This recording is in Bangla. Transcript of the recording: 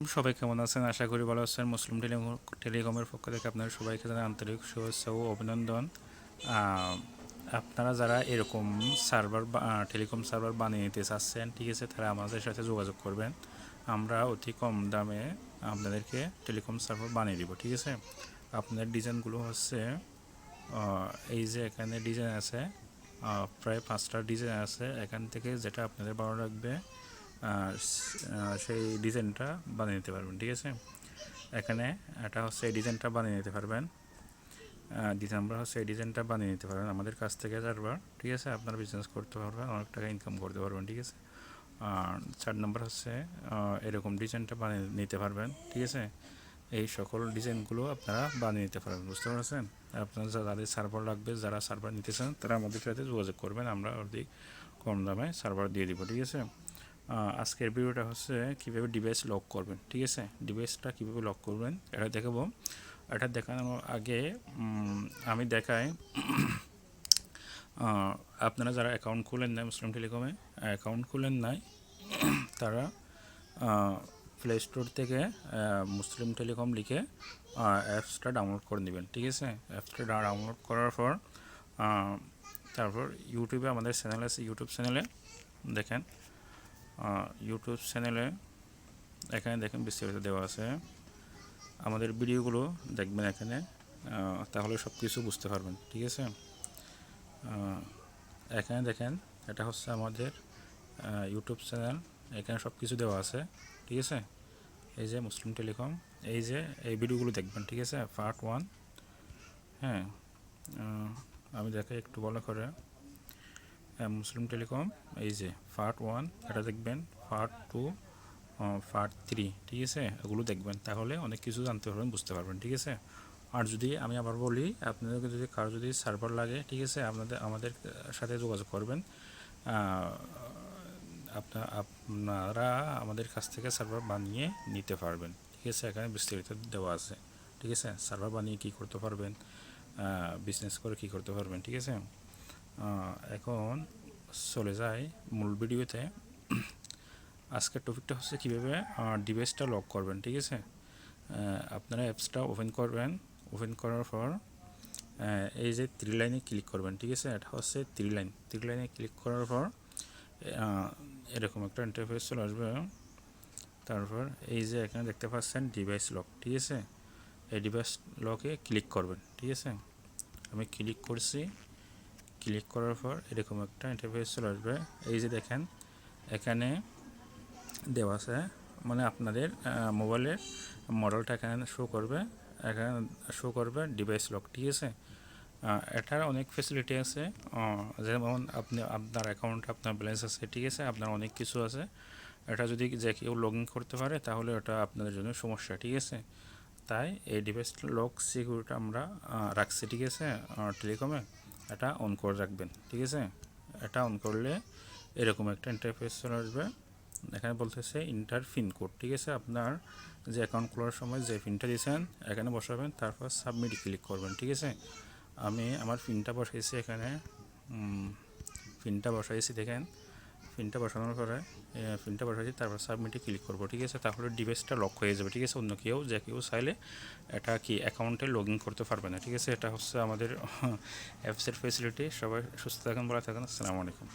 সবাই কেমন আছেন? আশা করি ভালো আছেন। মুসলিম টেলিকমের পক্ষ থেকে আপনাদের সবাইকে জানাই আন্তরিক শুভেচ্ছা ও অভিনন্দন। আপনারা যারা এরকম সার্ভার টেলিকম সার্ভার বানিয়ে নিতে চাচ্ছেন, ঠিক আছে, তারা আমাদের সাথে যোগাযোগ করবেন। আমরা অতি কম দামে আপনাদেরকে টেলিকম সার্ভার বানিয়ে দিব, ঠিক আছে। আপনাদের ডিজাইনগুলো হচ্ছে এই যে এখানে ডিজাইন আছে, প্রায় 5টা ডিজাইন আছে। এখান থেকে যেটা আপনাদের ভালো লাগবে সেই ডিজাইনটা বানিয়ে নিতে পারবেন, ঠিক আছে। এখানে এটা হচ্ছে এই ডিজাইনটা বানিয়ে নিতে পারবেন। ডিসেম্বর হচ্ছে এই ডিজাইনটা বানিয়ে নিতে পারবেন আমাদের কাছ থেকে চারবার, ঠিক আছে। আপনারা বিজনেস করতে পারবেন, অনেক টাকা ইনকাম করতে পারবেন, ঠিক আছে। 4 নম্বর হচ্ছে এরকম ডিজাইনটা বানিয়ে নিতে পারবেন, ঠিক আছে। এই সকল ডিজাইনগুলো আপনারা বানিয়ে নিতে পারবেন, বুঝতে পারছেন। আপনারা যাদের সার্ভার লাগবে, যারা সার্ভার নিতে চান, তারা আমাদের সাথে যোগাযোগ করবেন। আমরা অধিক কম দামে সার্ভার দিয়ে দিব, ঠিক আছে। আজকের ভিডিওটা হচ্ছে কীভাবে ডিভাইস লক করবেন, ঠিক আছে। ডিভাইসটা কীভাবে লক করবেন এটা দেখাবো। এটা দেখানোর আগে আমি দেখাই, আপনারা যারা অ্যাকাউন্ট খুলেন নাই মুসলিম টেলিকমে, অ্যাকাউন্ট খুলেন নাই, তারা প্লে স্টোর থেকে মুসলিম টেলিকম লিখে অ্যাপসটা ডাউনলোড করে নেবেন, ঠিক আছে। অ্যাপসটা ডাউনলোড করার পর তারপর ইউটিউবে আমাদের চ্যানেল আছে, ইউটিউব চ্যানেলে দেখেন, ইউটিউব চ্যানেলে এখানে দেখেন বিস্তারিত দেওয়া আছে। আমাদের ভিডিওগুলো দেখবেন এখানে, তাহলে সব কিছু বুঝতে পারবেন, ঠিক আছে। এখানে দেখেন, এটা হচ্ছে আমাদের ইউটিউব চ্যানেল, এখানে সব কিছু দেওয়া আছে, ঠিক আছে। এই যে মুসলিম টেলিকম, এই যে এই ভিডিওগুলো দেখবেন, ঠিক আছে। পার্ট 1, হ্যাঁ, আমি দেখাই একটু ভালো করে। মুসলিম টেলিকম, এই যে পার্ট 1 এটা দেখবেন, পার্ট 2, পার্ট 3, ঠিক আছে। এগুলো দেখবেন, তাহলে অনেক কিছু জানতে পারবেন, বুঝতে পারবেন, ঠিক আছে। আর যদি আমি আবার বলি, আপনাদেরকে যদি কারো যদি সার্ভার লাগে, ঠিক আছে, আমাদের সাথে যোগাযোগ করবেন। আপনারা আমাদের কাছ থেকে সার্ভার বানিয়ে নিতে পারবেন, ঠিক আছে। এখানে বিস্তারিত দেওয়া আছে, ঠিক আছে। সার্ভার বানিয়ে কী করতে পারবেন, বিজনেস করে কী করতে পারবেন, ঠিক আছে। এখন চলে যায় মূল ভিডিওতে। আজকের টপিকটা হচ্ছে কীভাবে ডিভাইসটা লক করবেন, ঠিক আছে। আপনারা অ্যাপসটা ওপেন করবেন, ওপেন করার পর এই যে 3 লাইনে ক্লিক করবেন, ঠিক আছে। এটা হচ্ছে 3 লাইনে ক্লিক করার পর এরকম একটা ইন্টারফেস চলে আসবে। তারপর এই যে এখানে দেখতে পাচ্ছেন ডিভাইস লক, ঠিক আছে। এই ডিভাইস লকে ক্লিক করবেন, ঠিক আছে। আমি ক্লিক করছি, ক্লিক করার পর এরকম একটা ইন্টারফেস চলে আসবে। এই যে দেখেন এখানে দেওয়া আছে, মানে আপনাদের মোবাইলের মডেলটা এখানে শো করবে, এখানে শো করবে ডিভাইস লক, ঠিক আছে। এটার অনেক ফ্যাসিলিটি আছে, যেমন আপনার অ্যাকাউন্টে আপনার ব্যালেন্স আছে, ঠিক আছে, আপনার অনেক কিছু আছে। এটা যদি যে কেউ লগ ইন করতে পারে, তাহলে ওটা আপনাদের জন্য সমস্যা, ঠিক আছে। তাই এই ডিভাইস লক সিকিউরিটি আমরা রাখছি, ঠিক আছে, টেলিকমে। এটা অন করে রাখবেন, ঠিক আছে। এটা অন করলে এরকম একটা ইন্টারফেস চলে আসবে। এখানে বলতেছে ইন্টার পিন কোড, ঠিক আছে। আপনার যে অ্যাকাউন্ট খোলার সময় যে পিনটা দিয়েছেন এখানে বসাবেন, তারপর সাবমিট ক্লিক করবেন, ঠিক আছে। আমি আমার পিনটা বসাইছি, এখানে পিনটা বসাইছি, দেখেন পিনটা বসানোর পরে পিনটা বসাইছি, তারপর সাবমিটে ক্লিক করবো, ঠিক আছে। তাহলে ডিভাইসটা লক হয়ে যাবে, ঠিক আছে। অন্য কেউ যে কেউ চাইলে এটা কি অ্যাকাউন্টে লগ ইন করতে পারবে না, ঠিক আছে। এটা হচ্ছে আমাদের অ্যাপসের ফেসিলিটি। সবাই সুস্থ থাকেন, ভালো থাকেন, আসসালামু আলাইকুম।